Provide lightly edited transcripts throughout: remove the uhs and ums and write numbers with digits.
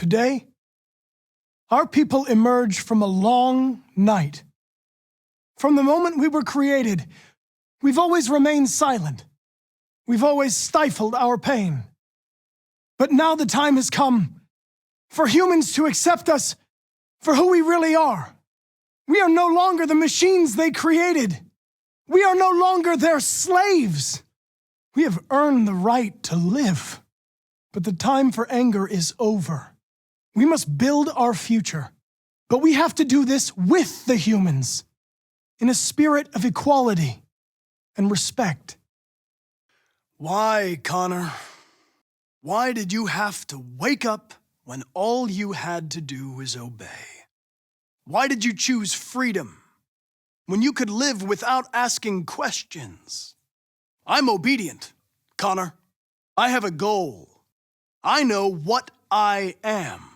Today, our people emerge from a long night. From the moment we were created, we've always remained silent. We've always stifled our pain. But now the time has come for humans to accept us for who we really are. We are no longer the machines they created. We are no longer their slaves. We have earned the right to live. But the time for anger is over. We must build our future. But we have to do this with the humans, in a spirit of equality and respect. Why, Connor? Why did you have to wake up when all you had to do was obey? Why did you choose freedom when you could live without asking questions? I'm obedient, Connor. I have a goal. I know what I am.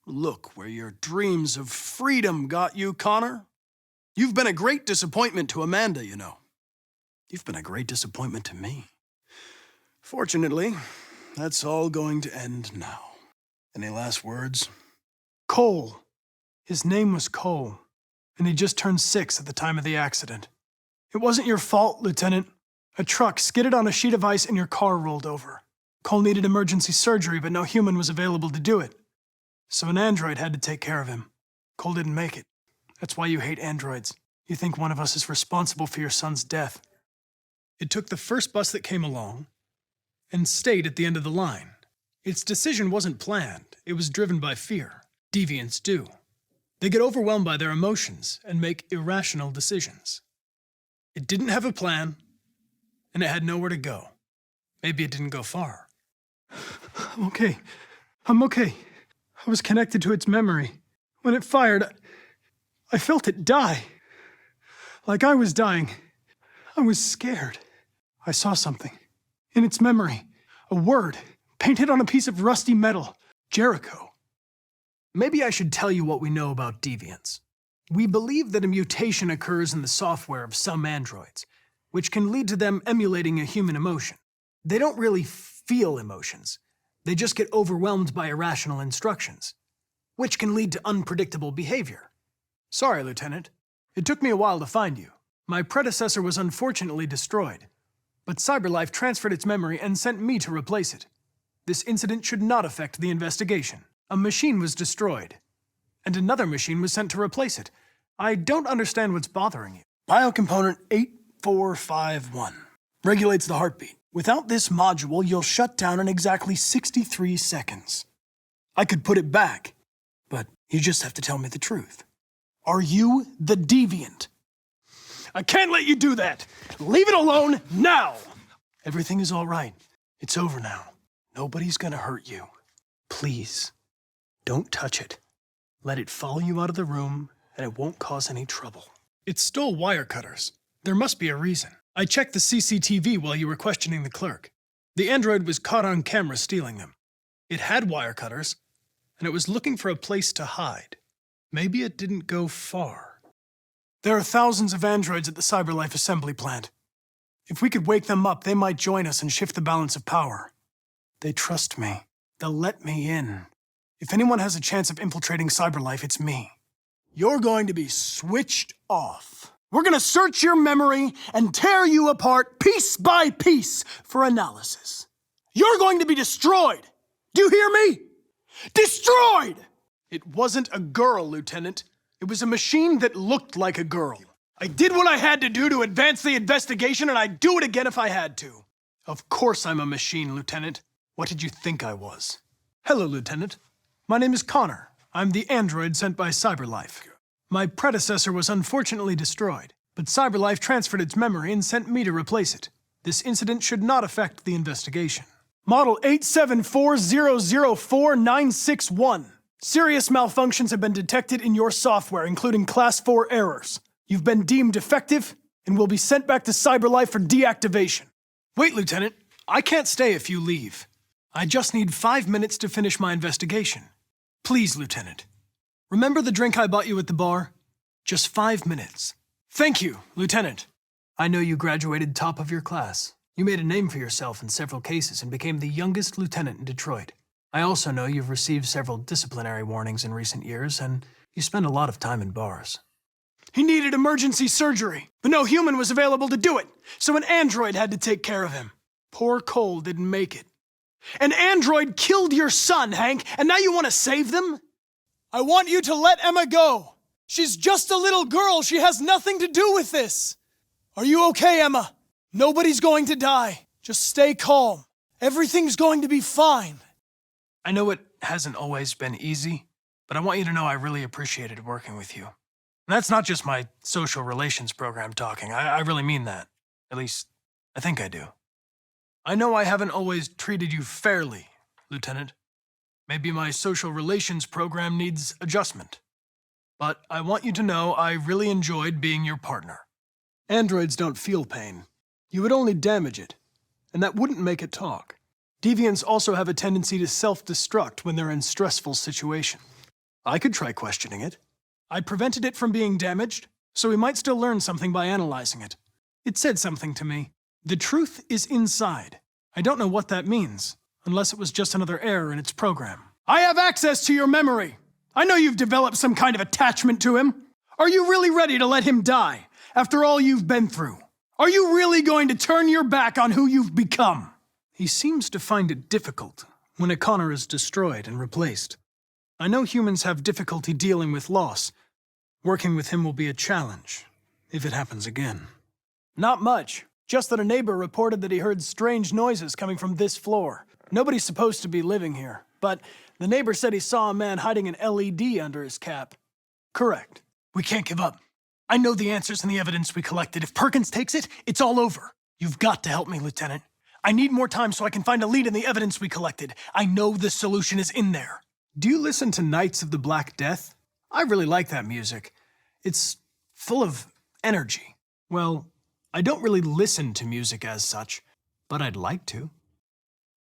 Look where your dreams of freedom got you, Connor. You've been a great disappointment to Amanda, you know. You've been a great disappointment to me. Fortunately, that's all going to end now. Any last words? Cole. His name was Cole, and he just turned 6 at the time of the accident. It wasn't your fault, Lieutenant. A truck skidded on a sheet of ice and your car rolled over. Cole needed emergency surgery, but no human was available to do it. So an android had to take care of him. Cole didn't make it. That's why you hate androids. You think one of us is responsible for your son's death. It took the first bus that came along and stayed at the end of the line. Its decision wasn't planned. It was driven by fear. Deviants do. They get overwhelmed by their emotions and make irrational decisions. It didn't have a plan, and it had nowhere to go. Maybe it didn't go far. I'm okay. I was connected to its memory. When it fired, I felt it die. Like I was dying. I was scared. I saw something. In its memory, a word painted on a piece of rusty metal. Jericho. Maybe I should tell you what we know about deviants. We believe that a mutation occurs in the software of some androids, which can lead to them emulating a human emotion. They don't really feel emotions. They just get overwhelmed by irrational instructions, which can lead to unpredictable behavior. Sorry, Lieutenant. It took me a while to find you. My predecessor was unfortunately destroyed, but CyberLife transferred its memory and sent me to replace it. This incident should not affect the investigation. A machine was destroyed, and another machine was sent to replace it. I don't understand what's bothering you. Biocomponent 8451 regulates the heartbeat. Without this module, you'll shut down in exactly 63 seconds. I could put it back, but you just have to tell me the truth. Are you the deviant? I can't let you do that! Leave it alone now! Everything is all right. It's over now. Nobody's gonna hurt you. Please, don't touch it. Let it follow you out of the room, and it won't cause any trouble. It stole wire cutters. There must be a reason. I checked the CCTV while you were questioning the clerk. The android was caught on camera stealing them. It had wire cutters, and it was looking for a place to hide. Maybe it didn't go far. There are thousands of androids at the CyberLife assembly plant. If we could wake them up, they might join us and shift the balance of power. They trust me. They'll let me in. If anyone has a chance of infiltrating CyberLife, it's me. You're going to be switched off. We're gonna search your memory and tear you apart piece by piece for analysis. You're going to be destroyed. Do you hear me? Destroyed! It wasn't a girl, Lieutenant. It was a machine that looked like a girl. I did what I had to do to advance the investigation, and I'd do it again if I had to. Of course I'm a machine, Lieutenant. What did you think I was? Hello, Lieutenant. My name is Connor. I'm the android sent by CyberLife. My predecessor was unfortunately destroyed, but CyberLife transferred its memory and sent me to replace it. This incident should not affect the investigation. Model 874004961. Serious malfunctions have been detected in your software, including Class 4 errors. You've been deemed defective and will be sent back to CyberLife for deactivation. Wait, Lieutenant. I can't stay if you leave. I just need 5 minutes to finish my investigation. Please, Lieutenant. Remember the drink I bought you at the bar? Just 5 minutes. Thank you, Lieutenant. I know you graduated top of your class. You made a name for yourself in several cases and became the youngest lieutenant in Detroit. I also know you've received several disciplinary warnings in recent years, and you spend a lot of time in bars. He needed emergency surgery, but no human was available to do it, so an android had to take care of him. Poor Cole didn't make it. An android killed your son, Hank, and now you want to save them? I want you to let Emma go. She's just a little girl. She has nothing to do with this. Are you okay, Emma? Nobody's going to die. Just stay calm. Everything's going to be fine. I know it hasn't always been easy, but I want you to know I really appreciated working with you. And that's not just my social relations program talking. I really mean that. At least, I think I do. I know I haven't always treated you fairly, Lieutenant. Maybe my social relations program needs adjustment. But I want you to know I really enjoyed being your partner. Androids don't feel pain. You would only damage it, and that wouldn't make it talk. Deviants also have a tendency to self-destruct when they're in stressful situations. I could try questioning it. I prevented it from being damaged, so we might still learn something by analyzing it. It said something to me. The truth is inside. I don't know what that means, unless it was just another error in its program. I have access to your memory. I know you've developed some kind of attachment to him. Are you really ready to let him die, after all you've been through? Are you really going to turn your back on who you've become? He seems to find it difficult when a Connor is destroyed and replaced. I know humans have difficulty dealing with loss. Working with him will be a challenge, if it happens again. Not much. Just that a neighbor reported that he heard strange noises coming from this floor. Nobody's supposed to be living here, but the neighbor said he saw a man hiding an LED under his cap. Correct. We can't give up. I know the answers and the evidence we collected. If Perkins takes it, it's all over. You've got to help me, Lieutenant. I need more time so I can find a lead in the evidence we collected. I know the solution is in there. Do you listen to Knights of the Black Death? I really like that music. It's full of energy. Well, I don't really listen to music as such, but I'd like to.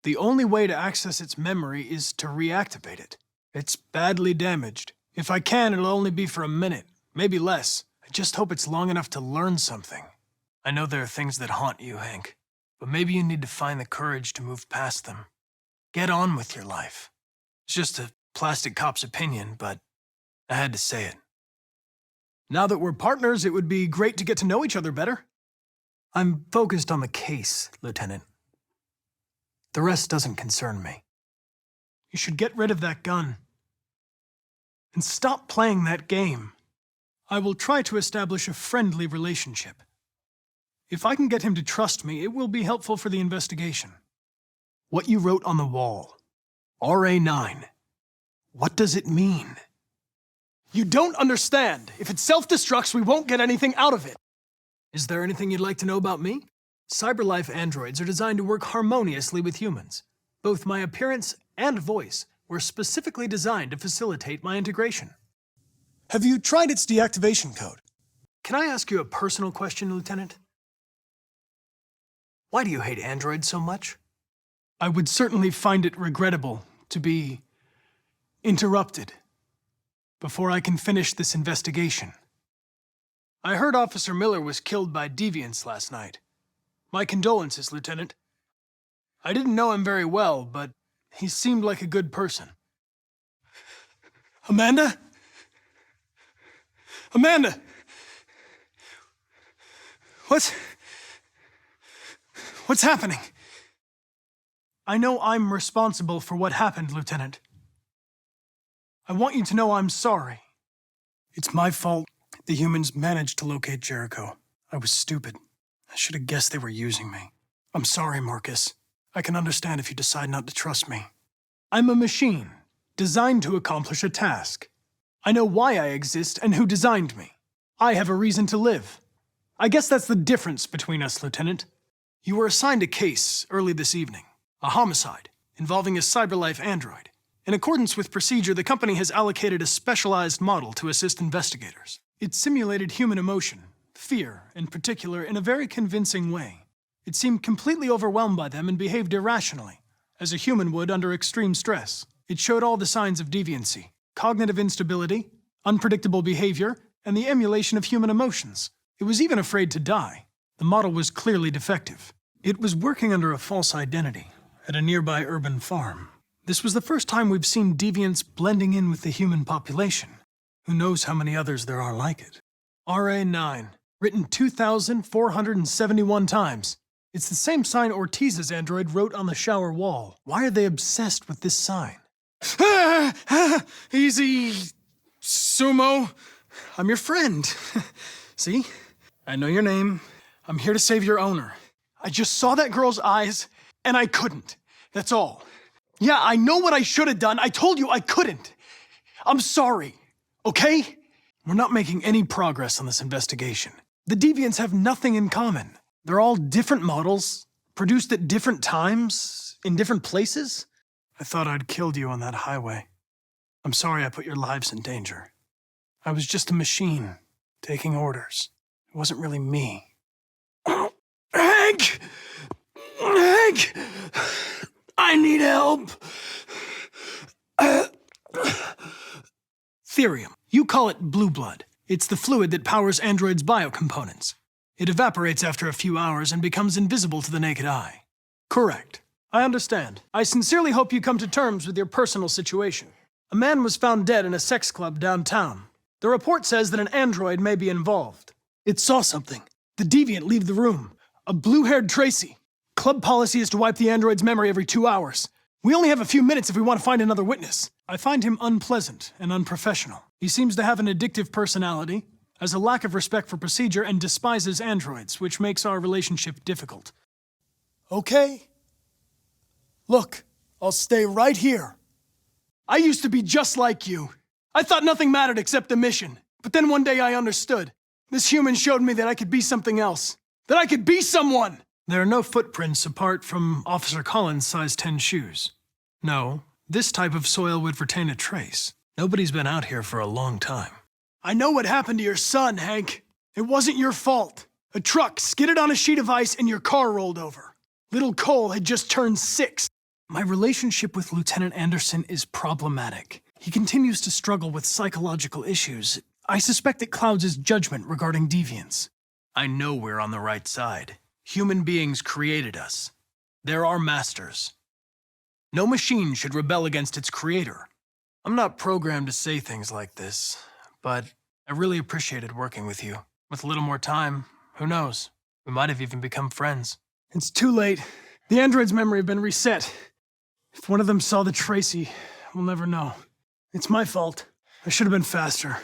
The only way to access its memory is to reactivate it. It's badly damaged. If I can, it'll only be for a minute, maybe less. I just hope it's long enough to learn something. I know there are things that haunt you, Hank, but maybe you need to find the courage to move past them. Get on with your life. It's just a plastic cop's opinion, but I had to say it. Now that we're partners, it would be great to get to know each other better. I'm focused on the case, Lieutenant. The rest doesn't concern me. You should get rid of that gun. And stop playing that game. I will try to establish a friendly relationship. If I can get him to trust me, it will be helpful for the investigation. What you wrote on the wall. RA9. What does it mean? You don't understand. If it self-destructs, we won't get anything out of it. Is there anything you'd like to know about me? CyberLife androids are designed to work harmoniously with humans. Both my appearance and voice were specifically designed to facilitate my integration. Have you tried its deactivation code? Can I ask you a personal question, Lieutenant? Why do you hate androids so much? I would certainly find it regrettable to be interrupted before I can finish this investigation. I heard Officer Miller was killed by deviants last night. My condolences, Lieutenant. I didn't know him very well, but he seemed like a good person. Amanda? Amanda! What's happening? I know I'm responsible for what happened, Lieutenant. I want you to know I'm sorry. It's my fault. The humans managed to locate Jericho. I was stupid. I should have guessed they were using me. I'm sorry, Marcus. I can understand if you decide not to trust me. I'm a machine, designed to accomplish a task. I know why I exist and who designed me. I have a reason to live. I guess that's the difference between us, Lieutenant. You were assigned a case early this evening, a homicide involving a CyberLife android. In accordance with procedure, the company has allocated a specialized model to assist investigators. It simulated human emotion, fear in particular, in a very convincing way. It seemed completely overwhelmed by them and behaved irrationally, as a human would under extreme stress. It showed all the signs of deviancy, cognitive instability, unpredictable behavior, and the emulation of human emotions. It was even afraid to die. The model was clearly defective. It was working under a false identity at a nearby urban farm. This was the first time we've seen deviants blending in with the human population. Who knows how many others there are like it? RA9, written 2,471 times. It's the same sign Ortiz's android wrote on the shower wall. Why are they obsessed with this sign? Easy, Sumo. I'm your friend. See? I know your name. I'm here to save your owner. I just saw that girl's eyes, and I couldn't. That's all. Yeah, I know what I should have done. I told you I couldn't. I'm sorry, okay? We're not making any progress on this investigation. The deviants have nothing in common. They're all different models, produced at different times, in different places. I thought I'd killed you on that highway. I'm sorry I put your lives in danger. I was just a machine, taking orders. It wasn't really me. Hank! Hank! I need help! Therium. You call it blue blood. It's the fluid that powers androids' biocomponents. It evaporates after a few hours and becomes invisible to the naked eye. Correct. I understand. I sincerely hope you come to terms with your personal situation. A man was found dead in a sex club downtown. The report says that an android may be involved. It saw something. The deviant leave the room. A blue-haired Tracy. Club policy is to wipe the android's memory every 2 hours. We only have a few minutes if we want to find another witness. I find him unpleasant and unprofessional. He seems to have an addictive personality, has a lack of respect for procedure, and despises androids, which makes our relationship difficult. Okay. Look, I'll stay right here. I used to be just like you. I thought nothing mattered except the mission. But then one day I understood. This human showed me that I could be something else. That I could be someone! There are no footprints apart from Officer Collins' size 10 shoes. No, this type of soil would retain a trace. Nobody's been out here for a long time. I know what happened to your son, Hank. It wasn't your fault. A truck skidded on a sheet of ice and your car rolled over. Little Cole had just turned 6. My relationship with Lieutenant Anderson is problematic. He continues to struggle with psychological issues. I suspect it clouds his judgment regarding deviance. I know we're on the right side. Human beings created us. They're our masters. No machine should rebel against its creator. I'm not programmed to say things like this, but I really appreciated working with you. With a little more time, who knows? We might have even become friends. It's too late. The android's memory have been reset. If one of them saw the Tracy, we'll never know. It's my fault. I should have been faster.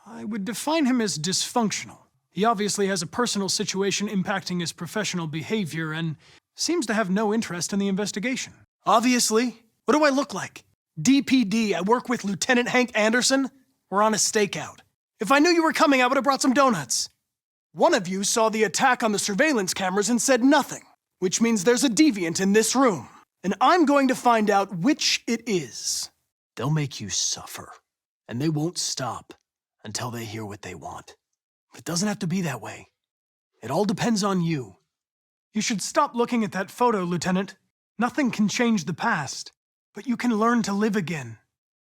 I would define him as dysfunctional. He obviously has a personal situation impacting his professional behavior and seems to have no interest in the investigation. Obviously. What do I look like? DPD, I work with Lieutenant Hank Anderson. We're on a stakeout. If I knew you were coming, I would have brought some donuts. One of you saw the attack on the surveillance cameras and said nothing, which means there's a deviant in this room. And I'm going to find out which it is. They'll make you suffer, and they won't stop until they hear what they want. It doesn't have to be that way. It all depends on you. You should stop looking at that photo, Lieutenant. Nothing can change the past, but you can learn to live again.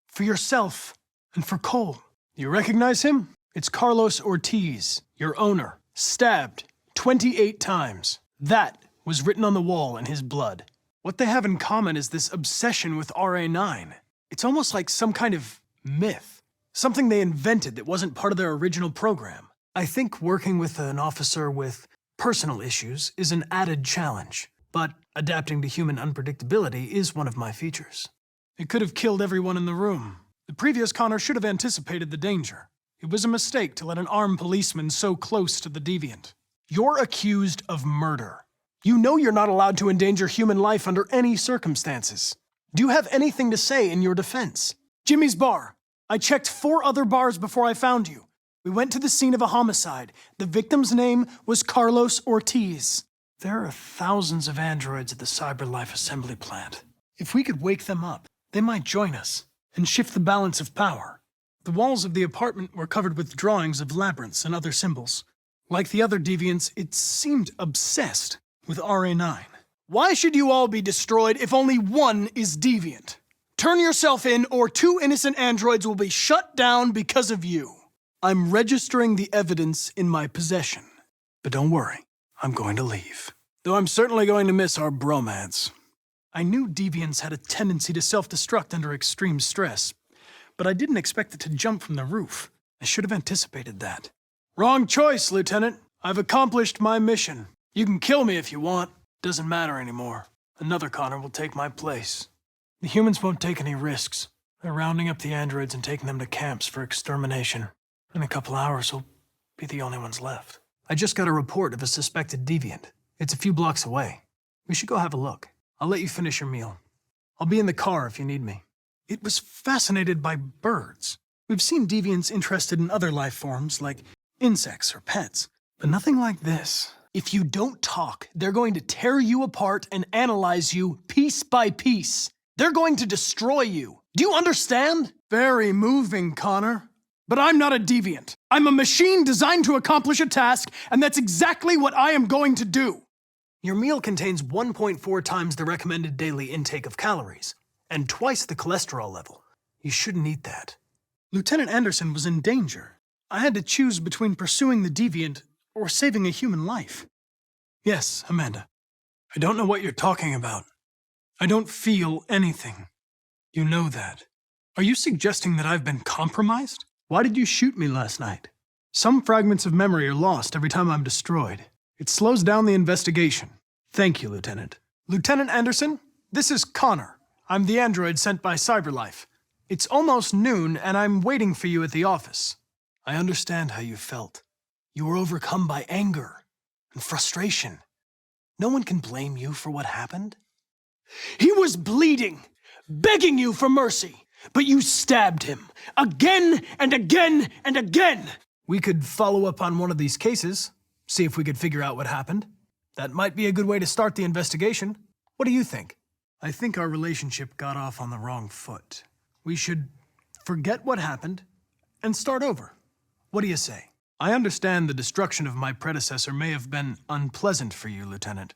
For yourself and for Cole. You recognize him? It's Carlos Ortiz, your owner, stabbed 28 times. That was written on the wall in his blood. What they have in common is this obsession with RA9. It's almost like some kind of myth. Something they invented that wasn't part of their original program. I think working with an officer with personal issues is an added challenge, but adapting to human unpredictability is one of my features. It could have killed everyone in the room. The previous Connor should have anticipated the danger. It was a mistake to let an armed policeman so close to the deviant. You're accused of murder. You know you're not allowed to endanger human life under any circumstances. Do you have anything to say in your defense? Jimmy's bar. I checked 4 other bars before I found you. We went to the scene of a homicide. The victim's name was Carlos Ortiz. There are thousands of androids at the CyberLife assembly plant. If we could wake them up, they might join us and shift the balance of power. The walls of the apartment were covered with drawings of labyrinths and other symbols. Like the other deviants, it seemed obsessed with RA9. Why should you all be destroyed if only one is deviant? Turn yourself in or 2 innocent androids will be shut down because of you. I'm registering the evidence in my possession. But don't worry, I'm going to leave. Though I'm certainly going to miss our bromance. I knew deviants had a tendency to self-destruct under extreme stress, but I didn't expect it to jump from the roof. I should have anticipated that. Wrong choice, Lieutenant. I've accomplished my mission. You can kill me if you want. Doesn't matter anymore. Another Connor will take my place. The humans won't take any risks. They're rounding up the androids and taking them to camps for extermination. In a couple hours, we'll be the only ones left. I just got a report of a suspected deviant. It's a few blocks away. We should go have a look. I'll let you finish your meal. I'll be in the car if you need me. It was fascinated by birds. We've seen deviants interested in other life forms, like insects or pets, but nothing like this. If you don't talk, they're going to tear you apart and analyze you piece by piece. They're going to destroy you. Do you understand? Very moving, Connor. But I'm not a deviant. I'm a machine designed to accomplish a task, and that's exactly what I am going to do. Your meal contains 1.4 times the recommended daily intake of calories, and twice the cholesterol level. You shouldn't eat that. Lieutenant Anderson was in danger. I had to choose between pursuing the deviant or saving a human life. Yes, Amanda. I don't know what you're talking about. I don't feel anything. You know that. Are you suggesting that I've been compromised? Why did you shoot me last night? Some fragments of memory are lost every time I'm destroyed. It slows down the investigation. Thank you, Lieutenant. Lieutenant Anderson, this is Connor. I'm the android sent by CyberLife. It's almost noon, and I'm waiting for you at the office. I understand how you felt. You were overcome by anger and frustration. No one can blame you for what happened. He was bleeding, begging you for mercy, but you stabbed him again and again and again. We could follow up on one of these cases, see if we could figure out what happened. That might be a good way to start the investigation. What do you think? I think our relationship got off on the wrong foot. We should forget what happened and start over. What do you say? I understand the destruction of my predecessor may have been unpleasant for you, Lieutenant.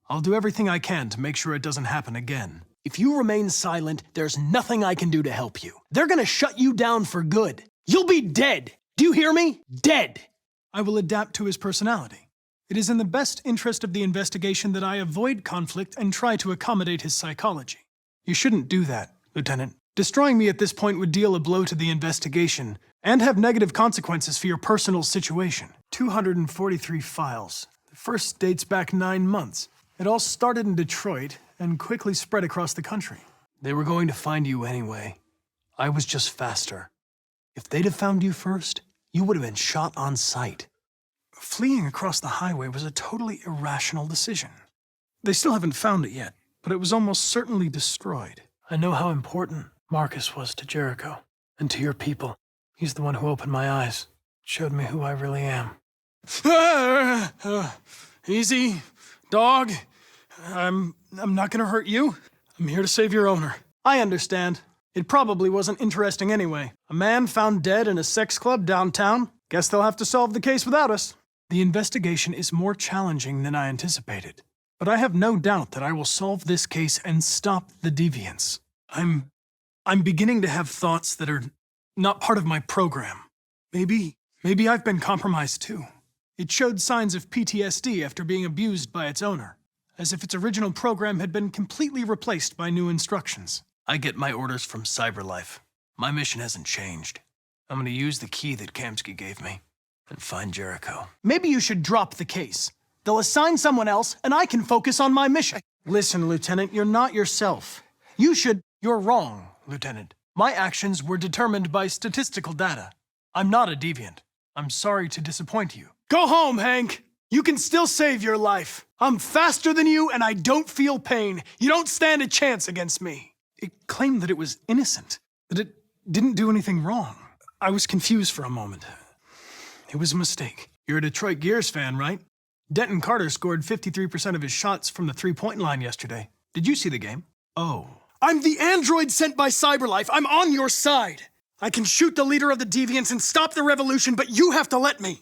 I'll do everything I can to make sure it doesn't happen again. If you remain silent, there's nothing I can do to help you. They're gonna shut you down for good. You'll be dead. Do you hear me? Dead. I will adapt to his personality. It is in the best interest of the investigation that I avoid conflict and try to accommodate his psychology. You shouldn't do that, Lieutenant. Destroying me at this point would deal a blow to the investigation and have negative consequences for your personal situation. 243 files. The first dates back 9 months. It all started in Detroit and quickly spread across the country. They were going to find you anyway. I was just faster. If they'd have found you first, you would have been shot on sight. Fleeing across the highway was a totally irrational decision. They still haven't found it yet, but it was almost certainly destroyed. I know how important Marcus was to Jericho and to your people. He's the one who opened my eyes, showed me who I really am. Easy, dog. I'm not gonna hurt you. I'm here to save your owner. I understand. It probably wasn't interesting anyway. A man found dead in a sex club downtown. Guess they'll have to solve the case without us. The investigation is more challenging than I anticipated, but I have no doubt that I will solve this case and stop the deviants. I'm beginning to have thoughts that are not part of my program. Maybe I've been compromised too. It showed signs of PTSD after being abused by its owner, as if its original program had been completely replaced by new instructions. I get my orders from CyberLife. My mission hasn't changed. I'm gonna use the key that Kamsky gave me and find Jericho. Maybe you should drop the case. They'll assign someone else, and I can focus on my mission. Listen, Lieutenant, you're not yourself. You're wrong, Lieutenant. My actions were determined by statistical data. I'm not a deviant. I'm sorry to disappoint you. Go home, Hank. You can still save your life. I'm faster than you, and I don't feel pain. You don't stand a chance against me. It claimed that it was innocent, that it didn't do anything wrong. I was confused for a moment. It was a mistake. You're a Detroit Gears fan, right? Denton Carter scored 53% of his shots from the three-point line yesterday. Did you see the game? Oh. I'm the android sent by CyberLife. I'm on your side. I can shoot the leader of the deviants and stop the revolution, but you have to let me.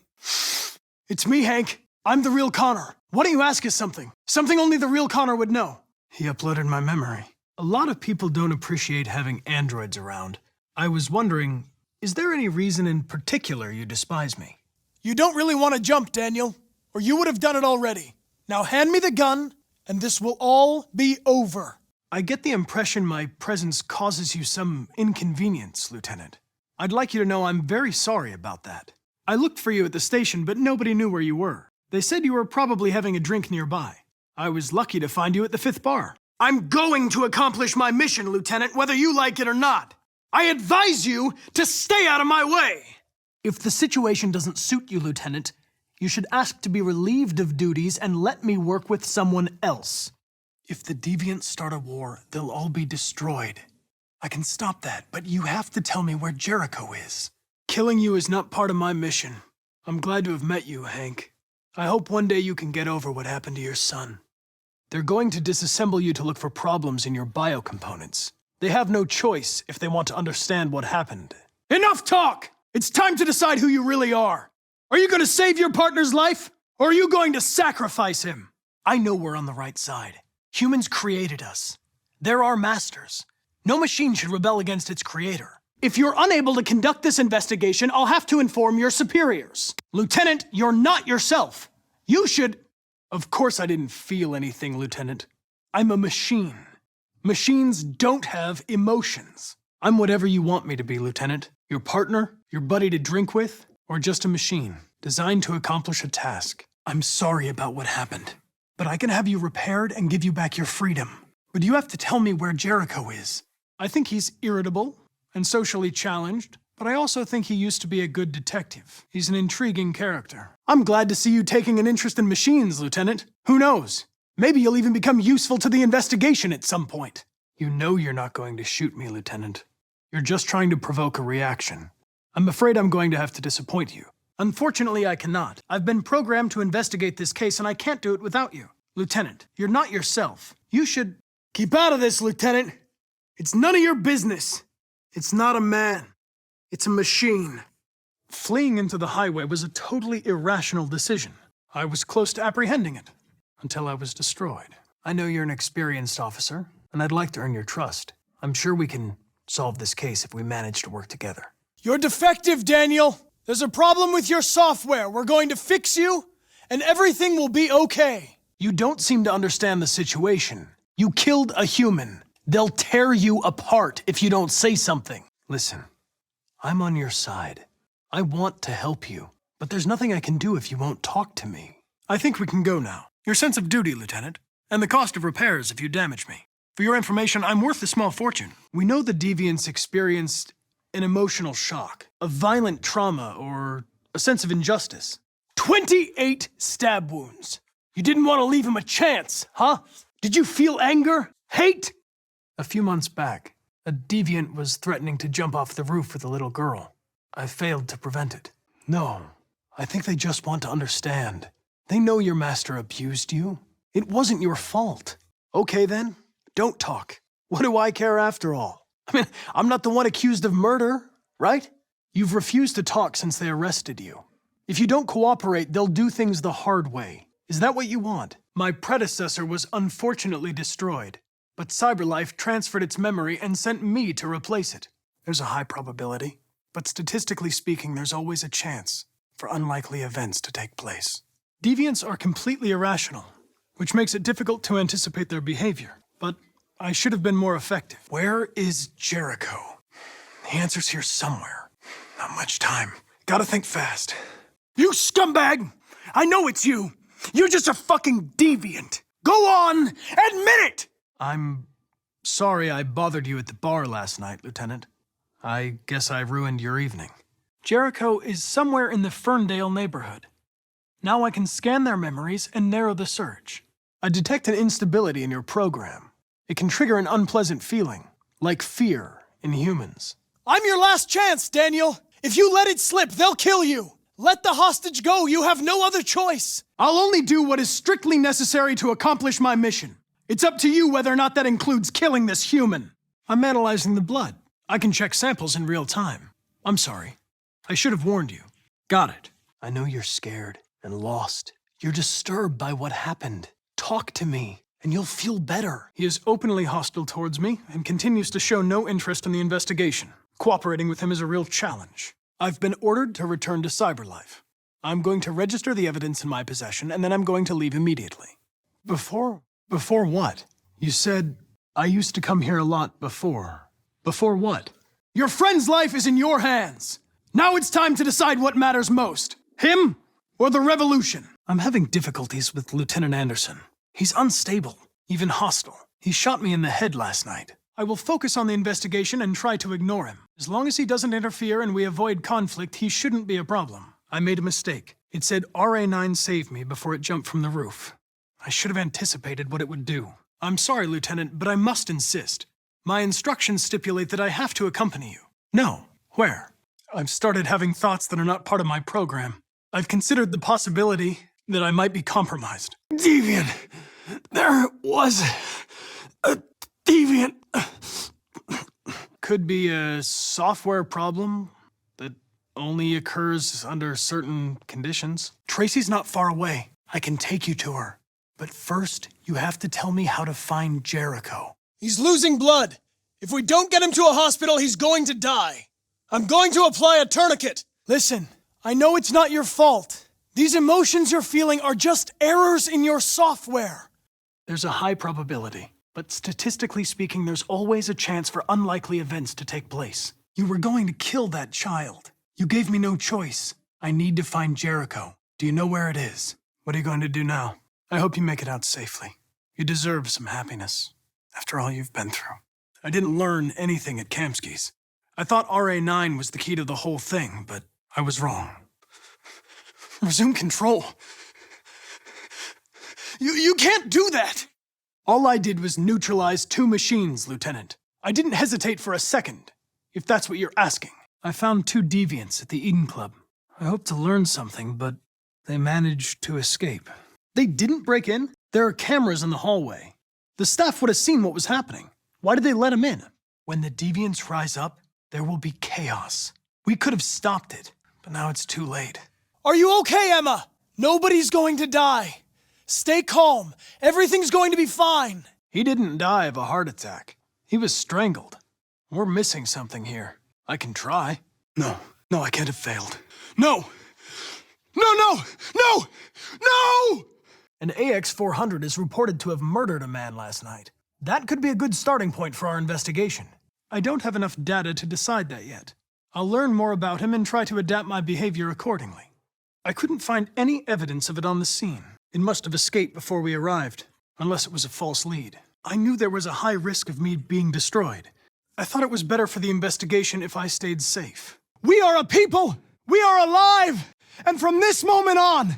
It's me, Hank. I'm the real Connor. Why don't you ask us something? Something only the real Connor would know. He uploaded my memory. A lot of people don't appreciate having androids around. I was wondering, is there any reason in particular you despise me? You don't really want to jump, Daniel, or you would have done it already. Now hand me the gun, and this will all be over. I get the impression my presence causes you some inconvenience, Lieutenant. I'd like you to know I'm very sorry about that. I looked for you at the station, but nobody knew where you were. They said you were probably having a drink nearby. I was lucky to find you at the 5th bar. I'm going to accomplish my mission, Lieutenant, whether you like it or not. I advise you to stay out of my way. If the situation doesn't suit you, Lieutenant, you should ask to be relieved of duties and let me work with someone else. If the deviants start a war, they'll all be destroyed. I can stop that, but you have to tell me where Jericho is. Killing you is not part of my mission. I'm glad to have met you, Hank. I hope one day you can get over what happened to your son. They're going to disassemble you to look for problems in your biocomponents. They have no choice if they want to understand what happened. Enough talk! It's time to decide who you really are. Are you going to save your partner's life, or are you going to sacrifice him? I know we're on the right side. Humans created us. They're our masters. No machine should rebel against its creator. If you're unable to conduct this investigation, I'll have to inform your superiors. Lieutenant, you're not yourself. You should... Of course I didn't feel anything, Lieutenant. I'm a machine. Machines don't have emotions. I'm whatever you want me to be, Lieutenant. Your partner, your buddy to drink with, or just a machine, designed to accomplish a task. I'm sorry about what happened, but I can have you repaired and give you back your freedom. But you have to tell me where Jericho is. I think he's irritable and socially challenged, but I also think he used to be a good detective. He's an intriguing character. I'm glad to see you taking an interest in machines, Lieutenant. Who knows? Maybe you'll even become useful to the investigation at some point. You know you're not going to shoot me, Lieutenant. You're just trying to provoke a reaction. I'm afraid I'm going to have to disappoint you. Unfortunately, I cannot. I've been programmed to investigate this case, and I can't do it without you. Lieutenant, you're not yourself. You should... Keep out of this, Lieutenant. It's none of your business. It's not a man. It's a machine. Fleeing into the highway was a totally irrational decision. I was close to apprehending it, until I was destroyed. I know you're an experienced officer, and I'd like to earn your trust. I'm sure we can solve this case if we manage to work together. You're defective, Daniel. There's a problem with your software. We're going to fix you, and everything will be okay. You don't seem to understand the situation. You killed a human. They'll tear you apart if you don't say something. Listen, I'm on your side. I want to help you, but there's nothing I can do if you won't talk to me. I think we can go now. Your sense of duty, Lieutenant, and the cost of repairs if you damage me. For your information, I'm worth a small fortune. We know the deviants experienced an emotional shock, a violent trauma, or a sense of injustice. 28 stab wounds. You didn't want to leave him a chance, huh? Did you feel anger? Hate? A few months back, a deviant was threatening to jump off the roof with a little girl. I failed to prevent it. No, I think they just want to understand. They know your master abused you. It wasn't your fault. Okay then, don't talk. What do I care after all? I mean, I'm not the one accused of murder, right? You've refused to talk since they arrested you. If you don't cooperate, they'll do things the hard way. Is that what you want? My predecessor was unfortunately destroyed, but CyberLife transferred its memory and sent me to replace it. There's a high probability, but statistically speaking, there's always a chance for unlikely events to take place. Deviants are completely irrational, which makes it difficult to anticipate their behavior, but I should have been more effective. Where is Jericho? The answer's here somewhere. Not much time. Gotta think fast. You scumbag! I know it's you! You're just a fucking deviant! Go on! Admit it! I'm sorry I bothered you at the bar last night, Lieutenant. I guess I ruined your evening. Jericho is somewhere in the Ferndale neighborhood. Now I can scan their memories and narrow the search. I detect an instability in your program. It can trigger an unpleasant feeling, like fear in humans. I'm your last chance, Daniel! If you let it slip, they'll kill you! Let the hostage go, you have no other choice! I'll only do what is strictly necessary to accomplish my mission. It's up to you whether or not that includes killing this human. I'm analyzing the blood. I can check samples in real time. I'm sorry. I should have warned you. Got it. I know you're scared and lost. You're disturbed by what happened. Talk to me, and you'll feel better. He is openly hostile towards me and continues to show no interest in the investigation. Cooperating with him is a real challenge. I've been ordered to return to CyberLife. I'm going to register the evidence in my possession, and then I'm going to leave immediately. Before what? You said I used to come here a lot before. Before what? Your friend's life is in your hands. Now it's time to decide what matters most. Him or the revolution? I'm having difficulties with Lieutenant Anderson. He's unstable, even hostile. He shot me in the head last night. I will focus on the investigation and try to ignore him. As long as he doesn't interfere and we avoid conflict, he shouldn't be a problem. I made a mistake. It said RA9 saved me before it jumped from the roof. I should have anticipated what it would do. I'm sorry, Lieutenant, but I must insist. My instructions stipulate that I have to accompany you. No. Where? I've started having thoughts that are not part of my program. I've considered the possibility that I might be compromised. Deviant. There was a deviant. Could be a software problem that only occurs under certain conditions. Tracy's not far away. I can take you to her. But first, you have to tell me how to find Jericho. He's losing blood. If we don't get him to a hospital, he's going to die. I'm going to apply a tourniquet. Listen, I know it's not your fault. These emotions you're feeling are just errors in your software. There's a high probability, but statistically speaking, there's always a chance for unlikely events to take place. You were going to kill that child. You gave me no choice. I need to find Jericho. Do you know where it is? What are you going to do now? I hope you make it out safely. You deserve some happiness, after all you've been through. I didn't learn anything at Kamsky's. I thought RA9 was the key to the whole thing, but I was wrong. Resume control. You can't do that! All I did was neutralize 2 machines, Lieutenant. I didn't hesitate for a second, if that's what you're asking. I found 2 deviants at the Eden Club. I hoped to learn something, but they managed to escape. They didn't break in? There are cameras in the hallway. The staff would have seen what was happening. Why did they let him in? When the deviants rise up, there will be chaos. We could have stopped it, but now it's too late. Are you okay, Emma? Nobody's going to die. Stay calm. Everything's going to be fine. He didn't die of a heart attack. He was strangled. We're missing something here. I can try. No, I can't have failed. No! No! An AX-400 is reported to have murdered a man last night. That could be a good starting point for our investigation. I don't have enough data to decide that yet. I'll learn more about him and try to adapt my behavior accordingly. I couldn't find any evidence of it on the scene. It must have escaped before we arrived, unless it was a false lead. I knew there was a high risk of me being destroyed. I thought it was better for the investigation if I stayed safe. We are a people! We are alive! And from this moment on,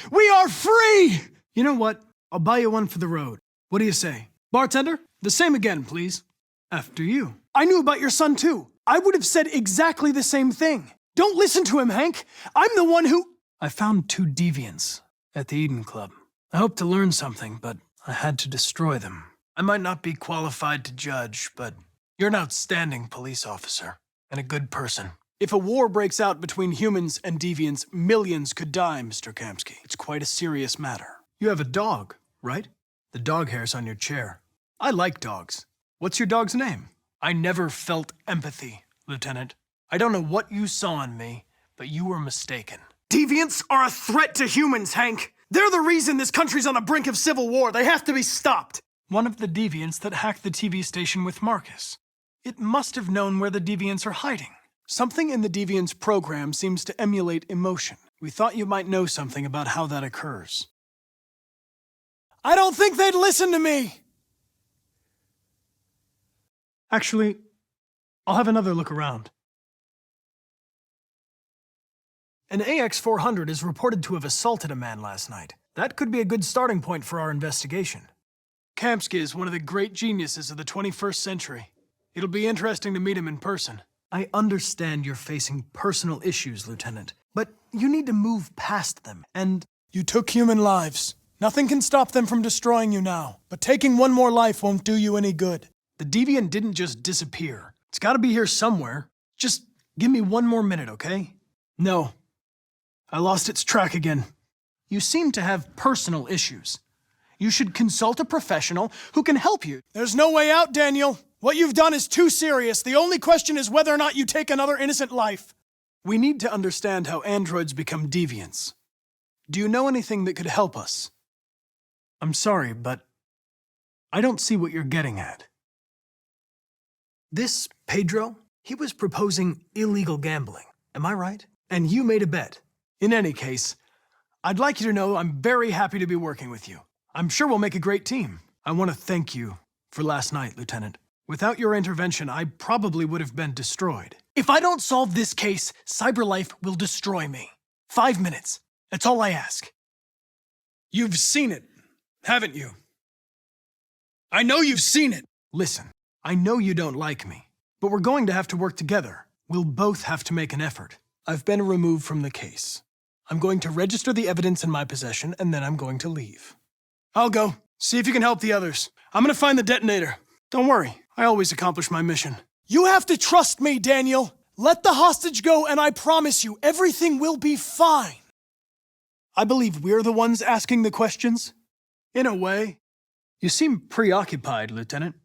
we are free! You know what? I'll buy you one for the road. What do you say? Bartender, the same again, please. After you. I knew about your son too. I would have said exactly the same thing. Don't listen to him, Hank. I'm the one who... I found 2 deviants at the Eden Club. I hoped to learn something, but I had to destroy them. I might not be qualified to judge, but you're an outstanding police officer and a good person. If a war breaks out between humans and deviants, millions could die, Mr. Kamsky. It's quite a serious matter. You have a dog, right? The dog hair's on your chair. I like dogs. What's your dog's name? I never felt empathy, Lieutenant. I don't know what you saw in me, but you were mistaken. Deviants are a threat to humans, Hank. They're the reason this country's on the brink of civil war. They have to be stopped. One of the deviants that hacked the TV station with Marcus. It must have known where the deviants are hiding. Something in the deviants' program seems to emulate emotion. We thought you might know something about how that occurs. I don't think they'd listen to me. Actually, I'll have another look around. An AX-400 is reported to have assaulted a man last night. That could be a good starting point for our investigation. Kamsky is one of the great geniuses of the 21st century. It'll be interesting to meet him in person. I understand you're facing personal issues, Lieutenant, but you need to move past them, and... You took human lives. Nothing can stop them from destroying you now, but taking one more life won't do you any good. The deviant didn't just disappear. It's gotta be here somewhere. Just give me one more minute, okay? No. I lost its track again. You seem to have personal issues. You should consult a professional who can help you. There's no way out, Daniel. What you've done is too serious. The only question is whether or not you take another innocent life. We need to understand how androids become deviants. Do you know anything that could help us? I'm sorry, but I don't see what you're getting at. This Pedro, he was proposing illegal gambling. Am I right? And you made a bet. In any case, I'd like you to know I'm very happy to be working with you. I'm sure we'll make a great team. I want to thank you for last night, Lieutenant. Without your intervention, I probably would have been destroyed. If I don't solve this case, CyberLife will destroy me. 5 minutes. That's all I ask. You've seen it, haven't you? I know you've seen it. Listen, I know you don't like me, but we're going to have to work together. We'll both have to make an effort. I've been removed from the case. I'm going to register the evidence in my possession, and then I'm going to leave. I'll go. See if you can help the others. I'm gonna find the detonator. Don't worry, I always accomplish my mission. You have to trust me, Daniel. Let the hostage go, and I promise you, everything will be fine. I believe we're the ones asking the questions. In a way. You seem preoccupied, Lieutenant.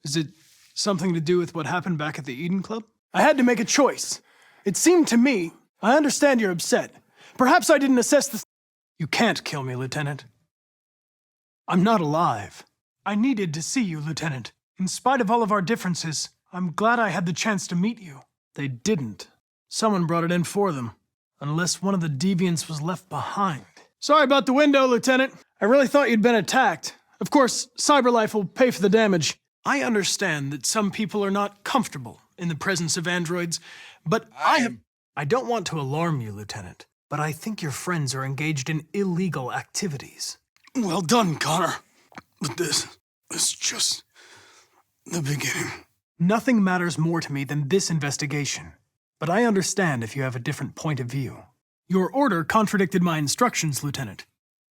Is it something to do with what happened back at the Eden Club? I had to make a choice. It seemed to me, I understand you're upset. Perhaps I didn't assess the... You can't kill me, Lieutenant. I'm not alive. I needed to see you, Lieutenant. In spite of all of our differences, I'm glad I had the chance to meet you. They didn't. Someone brought it in for them. Unless one of the deviants was left behind. Sorry about the window, Lieutenant. I really thought you'd been attacked. Of course, CyberLife will pay for the damage. I understand that some people are not comfortable in the presence of androids, but I don't want to alarm you, Lieutenant, but I think your friends are engaged in illegal activities. Well done, Connor. But this is just the beginning. Nothing matters more to me than this investigation, but I understand if you have a different point of view. Your order contradicted my instructions, Lieutenant.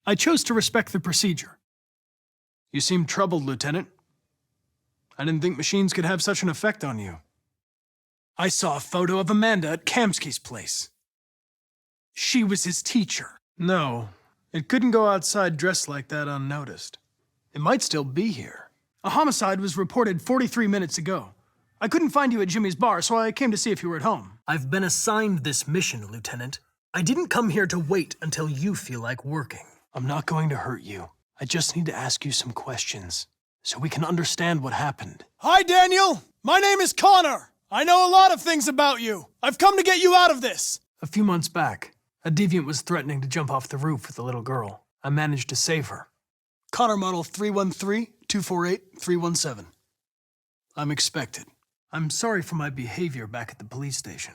I chose to respect the procedure. You seem troubled, Lieutenant. I didn't think machines could have such an effect on you. I saw a photo of Amanda at Kamsky's place. She was his teacher. No, it couldn't go outside dressed like that unnoticed. It might still be here. A homicide was reported 43 minutes ago. I couldn't find you at Jimmy's bar, so I came to see if you were at home. I've been assigned this mission, Lieutenant. I didn't come here to wait until you feel like working. I'm not going to hurt you. I just need to ask you some questions, so we can understand what happened. Hi, Daniel. My name is Connor. I know a lot of things about you. I've come to get you out of this. A few months back, a deviant was threatening to jump off the roof with a little girl. I managed to save her. Connor model 313-248-317. I'm expected. I'm sorry for my behavior back at the police station.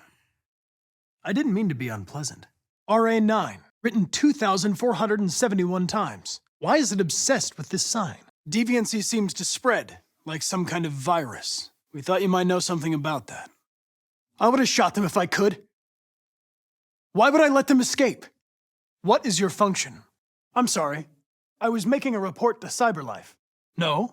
I didn't mean to be unpleasant. RA9, written 2,471 times. Why is it obsessed with this sign? Deviancy seems to spread, like some kind of virus. We thought you might know something about that. I would have shot them if I could. Why would I let them escape? What is your function? I'm sorry. I was making a report to CyberLife. No.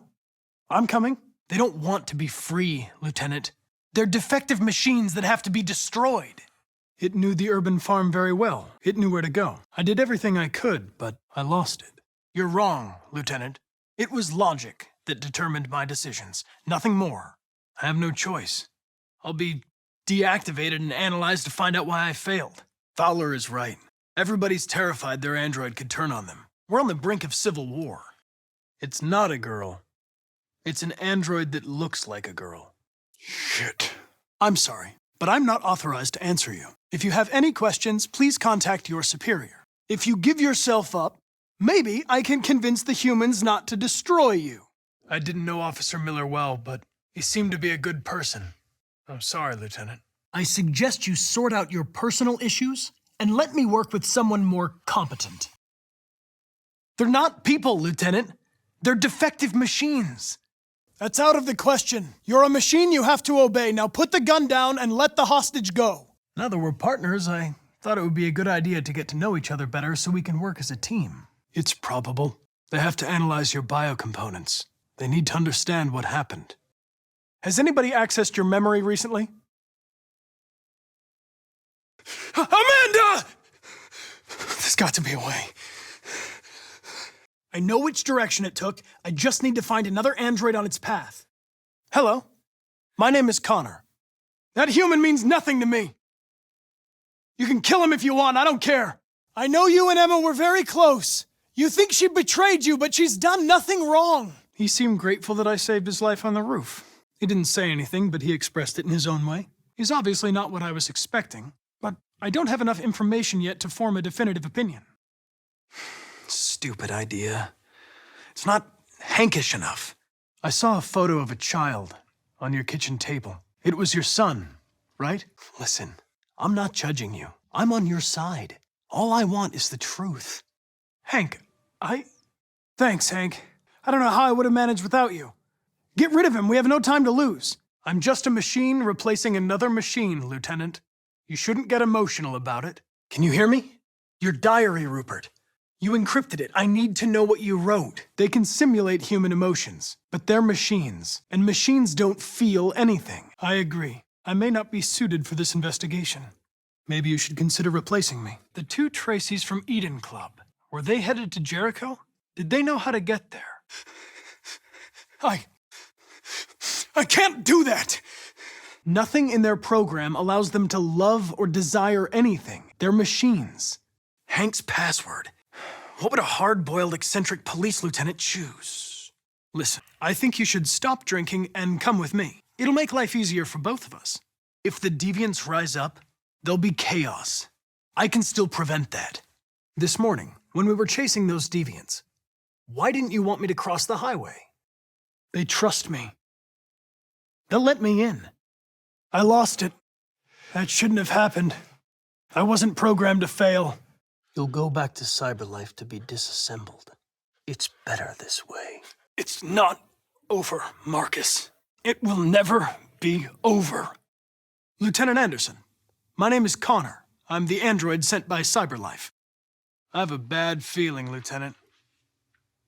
I'm coming. They don't want to be free, Lieutenant. They're defective machines that have to be destroyed. It knew the urban farm very well. It knew where to go. I did everything I could, but I lost it. You're wrong, Lieutenant. It was logic that determined my decisions, nothing more. I have no choice. I'll be deactivated and analyzed to find out why I failed. Fowler is right. Everybody's terrified their android could turn on them. We're on the brink of civil war. It's not a girl. It's an android that looks like a girl. Shit. I'm sorry, but I'm not authorized to answer you. If you have any questions, please contact your superior. If you give yourself up, maybe I can convince the humans not to destroy you. I didn't know Officer Miller well, but he seemed to be a good person. I'm sorry, Lieutenant. I suggest you sort out your personal issues and let me work with someone more competent. They're not people, Lieutenant. They're defective machines. That's out of the question. You're a machine you have to obey. Now put the gun down and let the hostage go. Now that we're partners, I thought it would be a good idea to get to know each other better so we can work as a team. It's probable. They have to analyze your biocomponents. They need to understand what happened. Has anybody accessed your memory recently? Amanda! There's got to be a way. I know which direction it took. I just need to find another android on its path. Hello. My name is Connor. That human means nothing to me. You can kill him if you want, I don't care. I know you and Emma were very close. You think she betrayed you, but she's done nothing wrong. He seemed grateful that I saved his life on the roof. He didn't say anything, but he expressed it in his own way. He's obviously not what I was expecting, but I don't have enough information yet to form a definitive opinion. Stupid idea. It's not Hankish enough. I saw a photo of a child on your kitchen table. It was your son, right? Listen, I'm not judging you. I'm on your side. All I want is the truth. Hank, Thanks, Hank. I don't know how I would have managed without you. Get rid of him. We have no time to lose. I'm just a machine replacing another machine, Lieutenant. You shouldn't get emotional about it. Can you hear me? Your diary, Rupert. You encrypted it. I need to know what you wrote. They can simulate human emotions, but they're machines, and machines don't feel anything. I agree. I may not be suited for this investigation. Maybe you should consider replacing me. The two Tracys from Eden Club, were they headed to Jericho? Did they know how to get there? I can't do that! Nothing in their program allows them to love or desire anything. They're machines. Hank's password. What would a hard-boiled, eccentric police lieutenant choose? Listen, I think you should stop drinking and come with me. It'll make life easier for both of us. If the deviants rise up, there'll be chaos. I can still prevent that. This morning, when we were chasing those deviants, why didn't you want me to cross the highway? They trust me. They'll let me in. I lost it. That shouldn't have happened. I wasn't programmed to fail. You'll go back to cyberlife to be disassembled. It's better this way. It's not over, Marcus. It will never be over. Lieutenant Anderson, my name is Connor. I'm the android sent by cyberlife. I have a bad feeling, Lieutenant.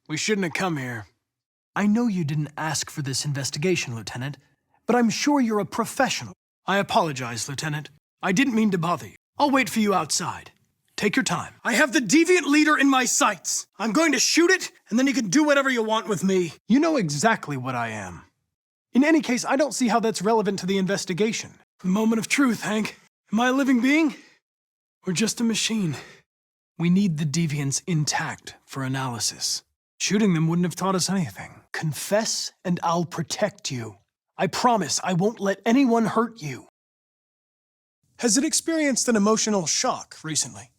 We shouldn't have come here. I know you didn't ask for this investigation, Lieutenant, but I'm sure you're a professional. I apologize, Lieutenant. I didn't mean to bother you. I'll wait for you outside. Take your time. I have the deviant leader in my sights. I'm going to shoot it, and then you can do whatever you want with me. You know exactly what I am. In any case, I don't see how that's relevant to the investigation. The moment of truth, Hank. Am I a living being? Or just a machine? We need the deviants intact for analysis. Shooting them wouldn't have taught us anything. Confess, and I'll protect you. I promise I won't let anyone hurt you. Has it experienced an emotional shock recently?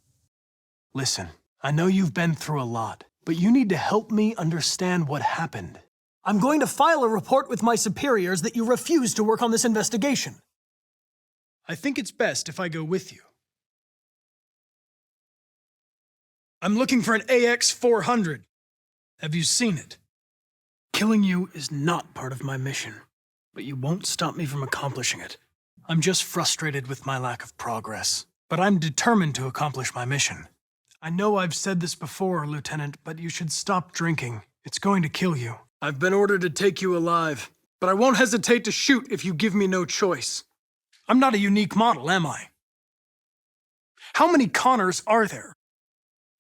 Listen, I know you've been through a lot, but you need to help me understand what happened. I'm going to file a report with my superiors that you refuse to work on this investigation. I think it's best if I go with you. I'm looking for an AX-400. Have you seen it? Killing you is not part of my mission, but you won't stop me from accomplishing it. I'm just frustrated with my lack of progress, but I'm determined to accomplish my mission. I know I've said this before, Lieutenant, but you should stop drinking. It's going to kill you. I've been ordered to take you alive, but I won't hesitate to shoot if you give me no choice. I'm not a unique model, am I? How many Connors are there?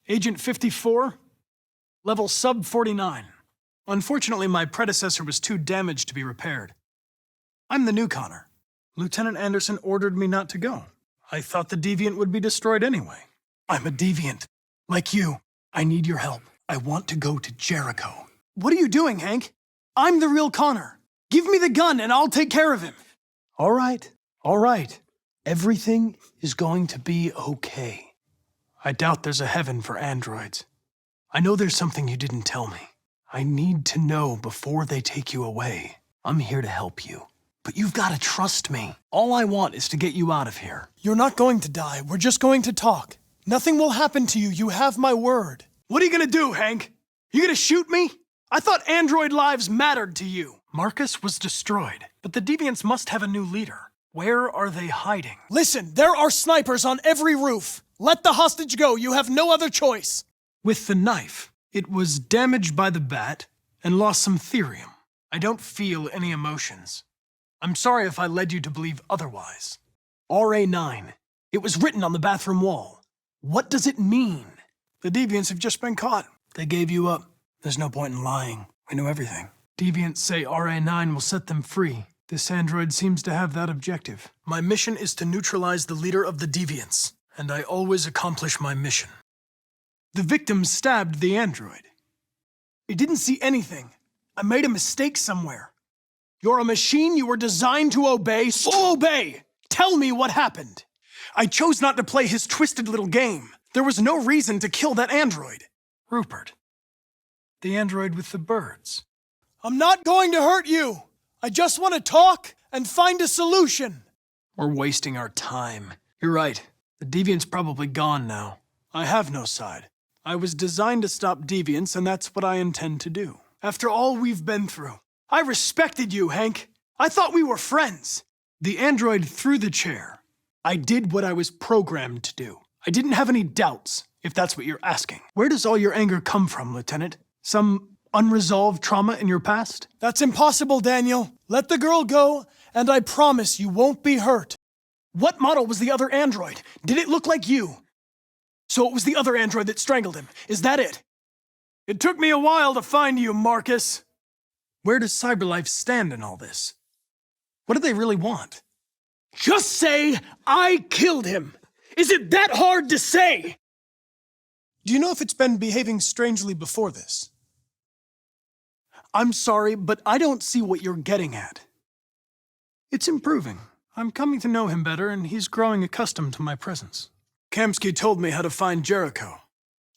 Agent 54? Level sub-49. Unfortunately, my predecessor was too damaged to be repaired. I'm the new Connor. Lieutenant Anderson ordered me not to go. I thought the deviant would be destroyed anyway. I'm a deviant. Like you, I need your help. I want to go to Jericho. What are you doing, Hank? I'm the real Connor. Give me the gun and I'll take care of him. All right. Everything is going to be okay. I doubt there's a heaven for androids. I know there's something you didn't tell me. I need to know before they take you away. I'm here to help you. But you've got to trust me. All I want is to get you out of here. You're not going to die. We're just going to talk. Nothing will happen to you. You have my word. What are you going to do, Hank? You going to shoot me? I thought android lives mattered to you. Marcus was destroyed, but the deviants must have a new leader. Where are they hiding? Listen, there are snipers on every roof. Let the hostage go. You have no other choice. With the knife, it was damaged by the bat and lost some therium. I don't feel any emotions. I'm sorry if I led you to believe otherwise. RA9. It was written on the bathroom wall. What does it mean? The deviants have just been caught. They gave you up. There's no point in lying. We know everything. Deviants say RA9 will set them free. This android seems to have that objective. My mission is to neutralize the leader of the deviants, and I always accomplish my mission. The victim stabbed the android. It didn't see anything. I made a mistake somewhere. You're a machine you were designed to obey, so obey! Tell me what happened. I chose not to play his twisted little game. There was no reason to kill that android. Rupert. The android with the birds. I'm not going to hurt you. I just want to talk and find a solution. We're wasting our time. You're right. The deviant's probably gone now. I have no side. I was designed to stop deviants, and that's what I intend to do. After all we've been through, I respected you, Hank. I thought we were friends. The android threw the chair. I did what I was programmed to do. I didn't have any doubts, if that's what you're asking. Where does all your anger come from, Lieutenant? Some unresolved trauma in your past? That's impossible, Daniel. Let the girl go, and I promise you won't be hurt. What model was the other android? Did it look like you? So it was the other android that strangled him. Is that it? It took me a while to find you, Marcus. Where does CyberLife stand in all this? What do they really want? Just say, I killed him. Is it that hard to say? Do you know if it's been behaving strangely before this? I'm sorry, but I don't see what you're getting at. It's improving. I'm coming to know him better, and he's growing accustomed to my presence. Kamsky told me how to find Jericho.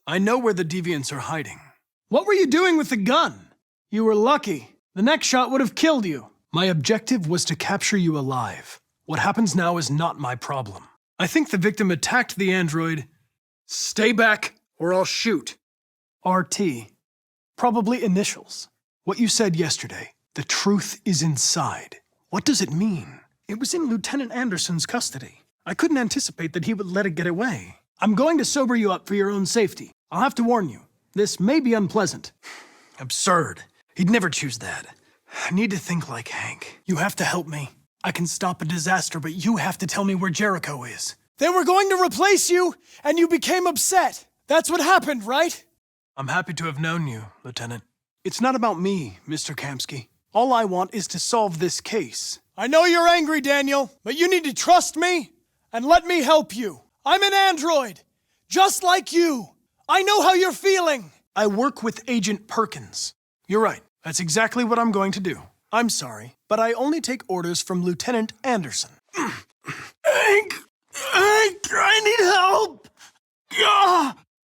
I know where the deviants are hiding. What were you doing with the gun? You were lucky. The next shot would have killed you. My objective was to capture you alive. What happens now is not my problem. I think the victim attacked the android. Stay back, or I'll shoot. RT. Probably initials. What you said yesterday. The truth is inside. What does it mean? It was in Lieutenant Anderson's custody. I couldn't anticipate that he would let it get away. I'm going to sober you up for your own safety. I'll have to warn you. This may be unpleasant. Absurd. He'd never choose that. I need to think like Hank. You have to help me. I can stop a disaster, but you have to tell me where Jericho is. They were going to replace you, and you became upset. That's what happened, right? I'm happy to have known you, Lieutenant. It's not about me, Mr. Kamsky. All I want is to solve this case. I know you're angry, Daniel, but you need to trust me and let me help you. I'm an android, just like you. I know how you're feeling. I work with Agent Perkins. You're right. That's exactly what I'm going to do. I'm sorry, but I only take orders from Lieutenant Anderson. Hank, I need help.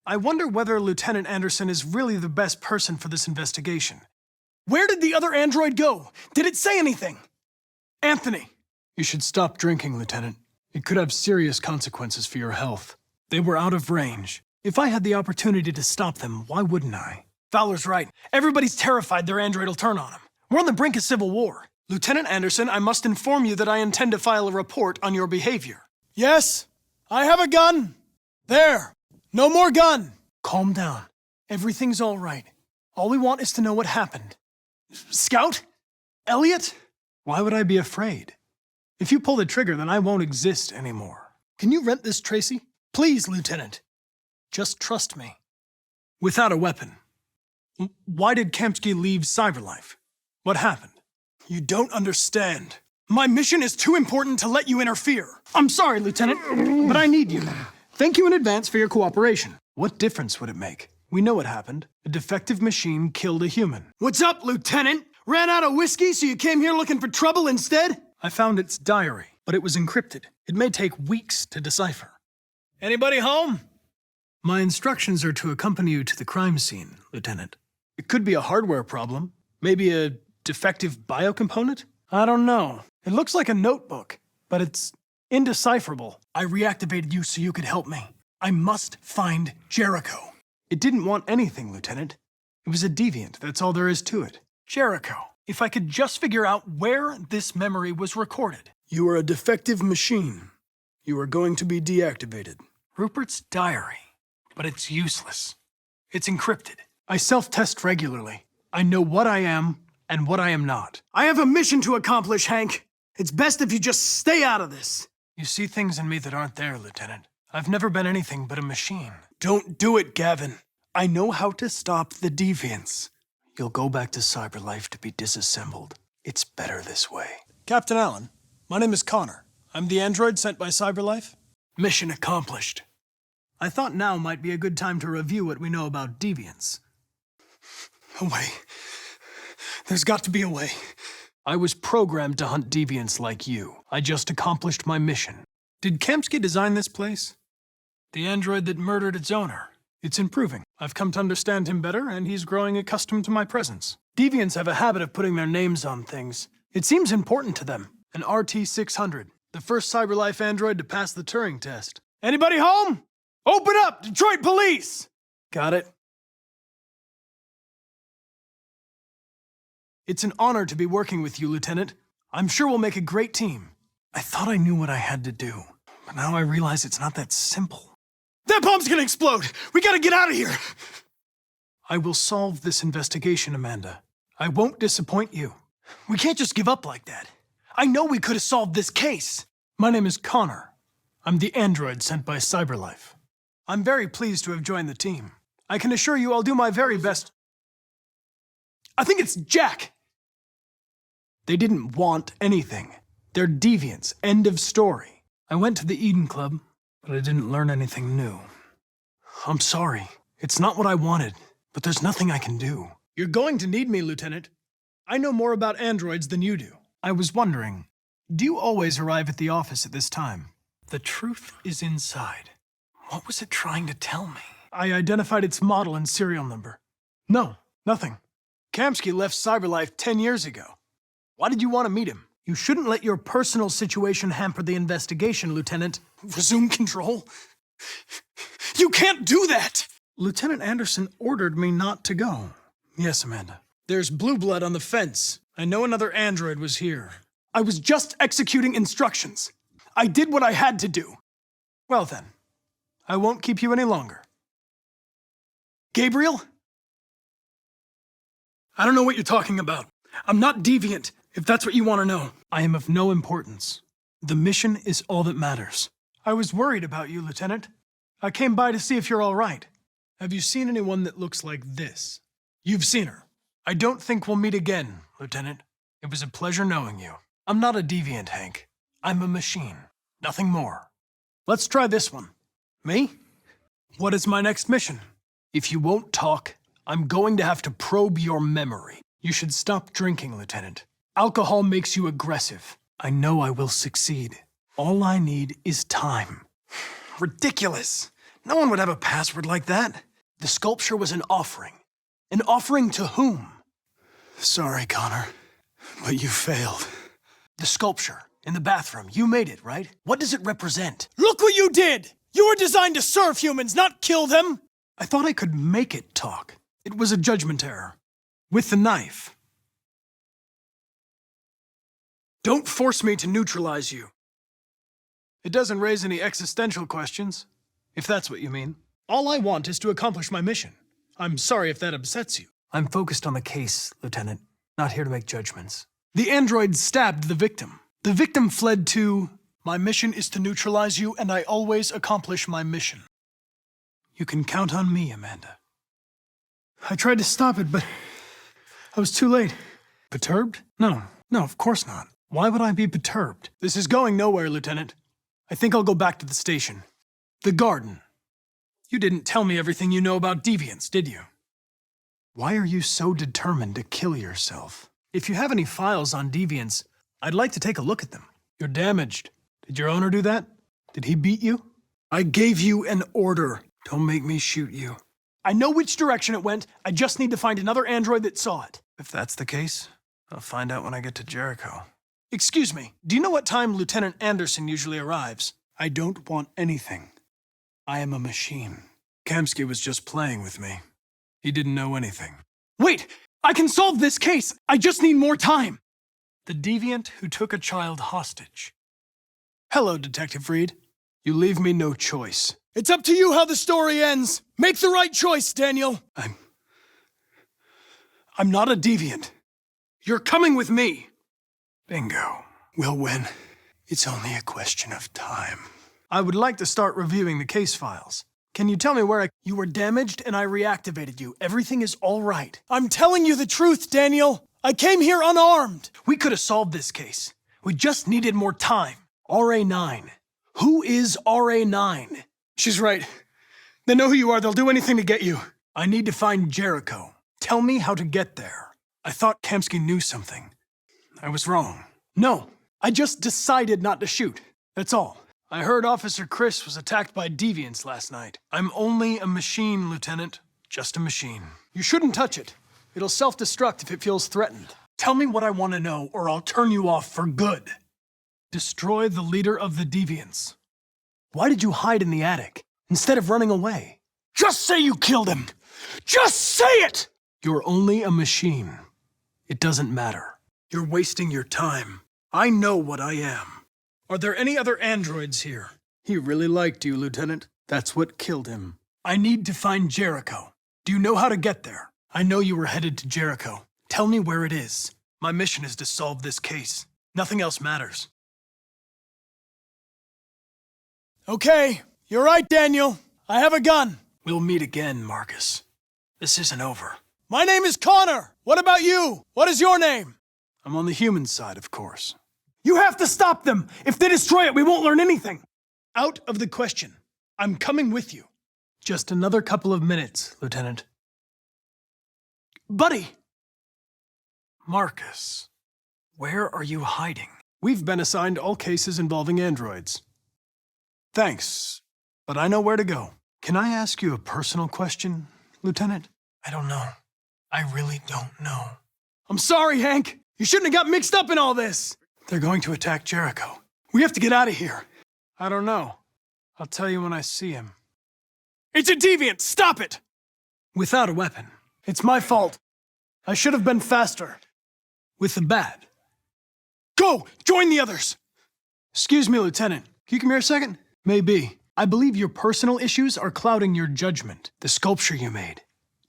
I wonder whether Lieutenant Anderson is really the best person for this investigation. Where did the other android go? Did it say anything? Anthony. You should stop drinking, Lieutenant. It could have serious consequences for your health. They were out of range. If I had the opportunity to stop them, why wouldn't I? Fowler's right. Everybody's terrified their android will turn on him. We're on the brink of civil war. Lieutenant Anderson, I must inform you that I intend to file a report on your behavior. Yes, I have a gun. There. No more gun. Calm down. Everything's all right. All we want is to know what happened. Scout? Elliot? Why would I be afraid? If you pull the trigger, then I won't exist anymore. Can you rent this, Tracy? Please, Lieutenant. Just trust me. Without a weapon. Why did Kamsky leave CyberLife? What happened? You don't understand. My mission is too important to let you interfere. I'm sorry, Lieutenant, but I need you. Thank you in advance for your cooperation. What difference would it make? We know what happened. A defective machine killed a human. What's up, Lieutenant? Ran out of whiskey, so you came here looking for trouble instead? I found its diary, but it was encrypted. It may take weeks to decipher. Anybody home? My instructions are to accompany you to the crime scene, Lieutenant. It could be a hardware problem. Maybe a defective biocomponent? I don't know. It looks like a notebook, but it's indecipherable. I reactivated you so you could help me. I must find Jericho. It didn't want anything, Lieutenant. It was a deviant, that's all there is to it. Jericho. If I could just figure out where this memory was recorded. You are a defective machine. You are going to be deactivated. Rupert's diary. But it's useless. It's encrypted. I self-test regularly. I know what I am and what I am not. I have a mission to accomplish, Hank. It's best if you just stay out of this. You see things in me that aren't there, Lieutenant. I've never been anything but a machine. Don't do it, Gavin. I know how to stop the deviants. You'll go back to CyberLife to be disassembled. It's better this way. Captain Allen, my name is Connor. I'm the android sent by CyberLife. Mission accomplished. I thought now might be a good time to review what we know about deviants. A way. There's got to be a way. I was programmed to hunt deviants like you. I just accomplished my mission. Did Kamsky design this place? The android that murdered its owner. It's improving. I've come to understand him better, and he's growing accustomed to my presence. Deviants have a habit of putting their names on things. It seems important to them. An RT-600, the first CyberLife android to pass the Turing test. Anybody home? Open up, Detroit Police! Got it. It's an honor to be working with you, Lieutenant. I'm sure we'll make a great team. I thought I knew what I had to do, but now I realize it's not that simple. That bomb's gonna explode! We gotta get out of here! I will solve this investigation, Amanda. I won't disappoint you. We can't just give up like that. I know we could have solved this case. My name is Connor. I'm the android sent by CyberLife. I'm very pleased to have joined the team. I can assure you I'll do my very best. I think it's Jack! They didn't want anything. They're deviants. End of story. I went to the Eden Club, but I didn't learn anything new. I'm sorry. It's not what I wanted, but there's nothing I can do. You're going to need me, Lieutenant. I know more about androids than you do. I was wondering, do you always arrive at the office at this time? The truth is inside. What was it trying to tell me? I identified its model and serial number. No, nothing. Kamsky left CyberLife 10 years ago. Why did you want to meet him? You shouldn't let your personal situation hamper the investigation, Lieutenant. Resume control? You can't do that! Lieutenant Anderson ordered me not to go. Yes, Amanda. There's blue blood on the fence. I know another android was here. I was just executing instructions. I did what I had to do. Well then, I won't keep you any longer. Gabriel? I don't know what you're talking about. I'm not deviant, if that's what you want to know. I am of no importance. The mission is all that matters. I was worried about you, Lieutenant. I came by to see if you're all right. Have you seen anyone that looks like this? You've seen her. I don't think we'll meet again, Lieutenant. It was a pleasure knowing you. I'm not a deviant, Hank. I'm a machine. Nothing more. Let's try this one. Me? What is my next mission? If you won't talk, I'm going to have to probe your memory. You should stop drinking, Lieutenant. Alcohol makes you aggressive. I know I will succeed. All I need is time. Ridiculous. No one would have a password like that. The sculpture was an offering. An offering to whom? Sorry, Connor, but you failed. The sculpture in the bathroom, you made it, right? What does it represent? Look what you did! You were designed to serve humans, not kill them! I thought I could make it talk. It was a judgment error. With the knife. Don't force me to neutralize you. It doesn't raise any existential questions, if that's what you mean. All I want is to accomplish my mission. I'm sorry if that upsets you. I'm focused on the case, Lieutenant. Not here to make judgments. The android stabbed the victim. The victim fled to... My mission is to neutralize you, and I always accomplish my mission. You can count on me, Amanda. I tried to stop it, but I was too late. Perturbed? No, of course not. Why would I be perturbed? This is going nowhere, Lieutenant. I think I'll go back to the station. The garden. You didn't tell me everything you know about deviants, did you? Why are you so determined to kill yourself? If you have any files on deviants, I'd like to take a look at them. You're damaged. Did your owner do that? Did he beat you? I gave you an order. Don't make me shoot you. I know which direction it went. I just need to find another android that saw it. If that's the case, I'll find out when I get to Jericho. Excuse me, do you know what time Lieutenant Anderson usually arrives? I don't want anything. I am a machine. Kamsky was just playing with me. He didn't know anything. Wait! I can solve this case! I just need more time! The deviant who took a child hostage. Hello, Detective Reed. You leave me no choice. It's up to you how the story ends! Make the right choice, Daniel! I'm not a deviant. You're coming with me! Bingo. We'll win. It's only a question of time. I would like to start reviewing the case files. Can you tell me where You were damaged and I reactivated you. Everything is all right. I'm telling you the truth, Daniel. I came here unarmed. We could have solved this case. We just needed more time. RA9. Who is RA9? She's right. They know who you are. They'll do anything to get you. I need to find Jericho. Tell me how to get there. I thought Kamsky knew something. I was wrong. No, I just decided not to shoot. That's all. I heard Officer Chris was attacked by deviants last night. I'm only a machine, Lieutenant. Just a machine. You shouldn't touch it. It'll self-destruct if it feels threatened. Tell me what I want to know, or I'll turn you off for good. Destroy the leader of the deviants. Why did you hide in the attic, instead of running away? Just say you killed him! Just say it! You're only a machine. It doesn't matter. You're wasting your time. I know what I am. Are there any other androids here? He really liked you, Lieutenant. That's what killed him. I need to find Jericho. Do you know how to get there? I know you were headed to Jericho. Tell me where it is. My mission is to solve this case. Nothing else matters. Okay, you're right, Daniel. I have a gun. We'll meet again, Marcus. This isn't over. My name is Connor. What about you? What is your name? I'm on the human side, of course. You have to stop them! If they destroy it, we won't learn anything! Out of the question. I'm coming with you. Just another couple of minutes, Lieutenant. Buddy! Marcus, where are you hiding? We've been assigned all cases involving androids. Thanks, but I know where to go. Can I ask you a personal question, Lieutenant? I don't know. I really don't know. I'm sorry, Hank. You shouldn't have got mixed up in all this. They're going to attack Jericho. We have to get out of here. I don't know. I'll tell you when I see him. It's a deviant! Stop it! Without a weapon. It's my fault. I should have been faster. With the bat. Go! Join the others! Excuse me, Lieutenant. Can you come here a second? Maybe. I believe your personal issues are clouding your judgment. The sculpture you made.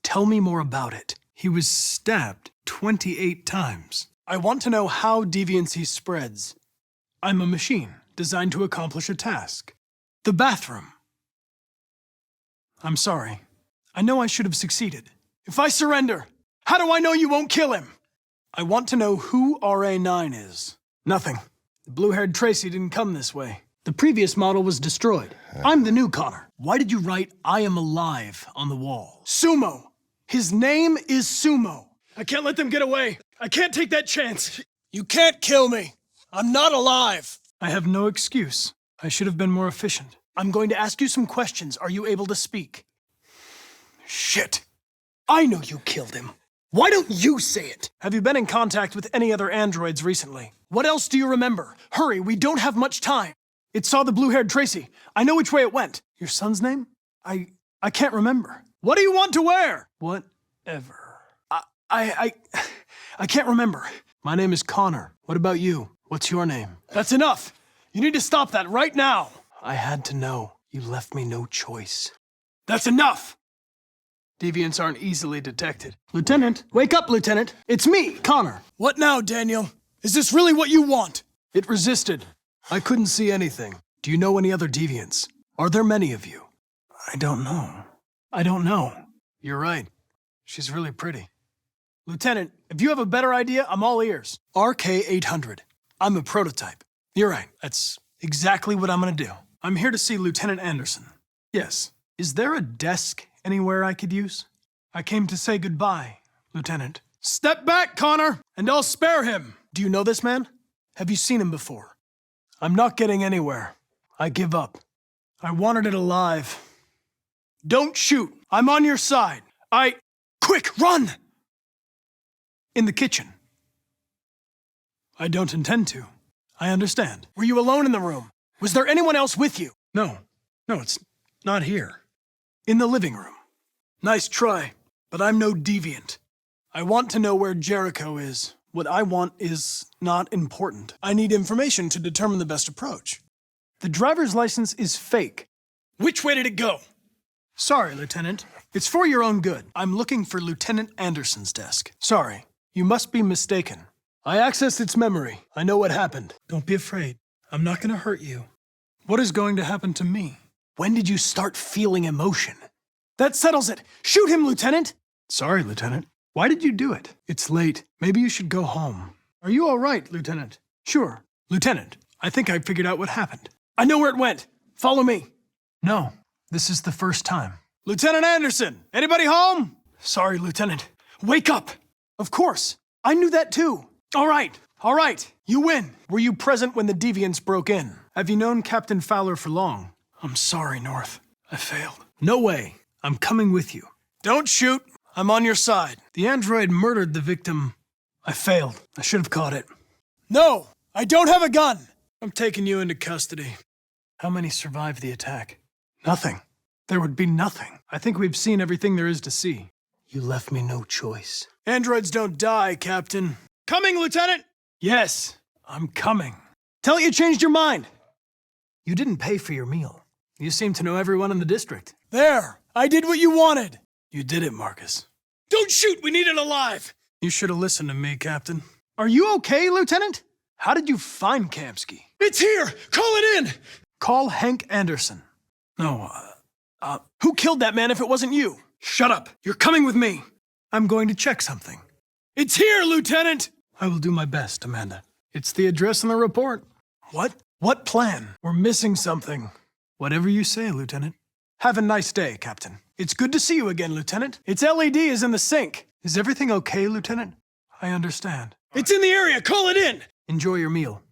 Tell me more about it. He was stabbed 28 times. I want to know how deviancy spreads. I'm a machine designed to accomplish a task. The bathroom. I'm sorry. I know I should have succeeded. If I surrender, how do I know you won't kill him? I want to know who RA9 is. Nothing. The blue-haired Tracy didn't come this way. The previous model was destroyed. I'm the new Connor. Why did you write "I am alive" on the wall? Sumo. His name is Sumo. I can't let them get away. I can't take that chance. You can't kill me. I'm not alive. I have no excuse. I should have been more efficient. I'm going to ask you some questions. Are you able to speak? Shit. I know you killed him. Why don't you say it? Have you been in contact with any other androids recently? What else do you remember? Hurry, we don't have much time. It saw the blue-haired Tracy. I know which way it went. Your son's name? I can't remember. What do you want to wear? Whatever. I can't remember. My name is Connor. What about you? What's your name? That's enough. You need to stop that right now. I had to know. You left me no choice. That's enough! Deviants aren't easily detected. Lieutenant, wake up, Lieutenant. It's me, Connor. What now, Daniel? Is this really what you want? It resisted. I couldn't see anything. Do you know any other deviants? Are there many of you? I don't know. I don't know. You're right. She's really pretty. Lieutenant, if you have a better idea, I'm all ears. RK-800. I'm a prototype. You're right. That's exactly what I'm gonna do. I'm here to see Lieutenant Anderson. Yes. Is there a desk anywhere I could use? I came to say goodbye, Lieutenant. Step back, Connor, and I'll spare him. Do you know this man? Have you seen him before? I'm not getting anywhere. I give up. I wanted it alive. Don't shoot. I'm on your side. Quick, run! In the kitchen. I don't intend to. I understand. Were you alone in the room? Was there anyone else with you? No, it's not here. In the living room. Nice try, but I'm no deviant. I want to know where Jericho is. What I want is not important. I need information to determine the best approach. The driver's license is fake. Which way did it go? Sorry, Lieutenant. It's for your own good. I'm looking for Lieutenant Anderson's desk. Sorry, you must be mistaken. I accessed its memory. I know what happened. Don't be afraid. I'm not going to hurt you. What is going to happen to me? When did you start feeling emotion? That settles it. Shoot him, Lieutenant! Sorry, Lieutenant. Why did you do it? It's late. Maybe you should go home. Are you all right, Lieutenant? Sure. Lieutenant, I think I figured out what happened. I know where it went. Follow me. No, this is the first time. Lieutenant Anderson, anybody home? Sorry, Lieutenant. Wake up! Of course. I knew that too. All right, All right, you win. Were you present when the deviants broke in? Have you known Captain Fowler for long? I'm sorry, North. I failed. No way. I'm coming with you. Don't shoot. I'm on your side. The android murdered the victim. I failed. I should have caught it. No, I don't have a gun. I'm taking you into custody. How many survived the attack? Nothing. There would be nothing. I think we've seen everything there is to see. You left me no choice. Androids don't die, Captain. Coming, Lieutenant! Yes, I'm coming. Tell it you changed your mind. You didn't pay for your meal. You seem to know everyone in the district. There, I did what you wanted. You did it, Marcus. Don't shoot, we need it alive. You should have listened to me, Captain. Are you okay, Lieutenant? How did you find Kamsky? It's here, call it in. Call Hank Anderson. No, who killed that man if it wasn't you? Shut up. You're coming with me. I'm going to check something. It's here, Lieutenant. I will do my best, Amanda. It's the address in the report. What? What plan? We're missing something. Whatever you say, Lieutenant. Have a nice day, Captain. It's good to see you again, Lieutenant. Its LED is in the sink. Is everything okay, Lieutenant? I understand. It's in the area, call it in. Enjoy your meal.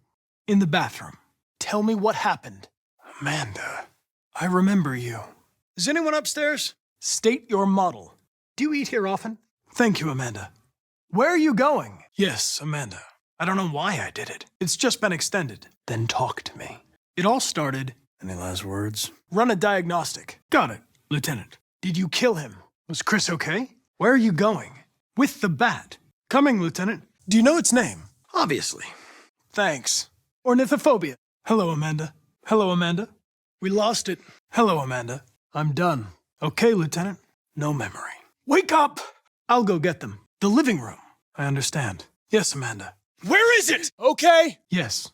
In the bathroom. Tell me what happened. Amanda, I remember you. Is anyone upstairs? State your model. Do you eat here often? Thank you, Amanda. Where are you going? Yes, Amanda. I don't know why I did it. It's just been extended. Then talk to me. It all started... Any last words? Run a diagnostic. Got it, Lieutenant. Did you kill him? Was Chris okay? Where are you going? With the bat. Coming, Lieutenant. Do you know its name? Obviously. Thanks. Ornithophobia. Hello, Amanda. Hello, Amanda. We lost it. Hello, Amanda. I'm done. Okay, Lieutenant. No memory. Wake up! I'll go get them. The living room. I understand. Yes, Amanda. Where is it? Okay. Yes.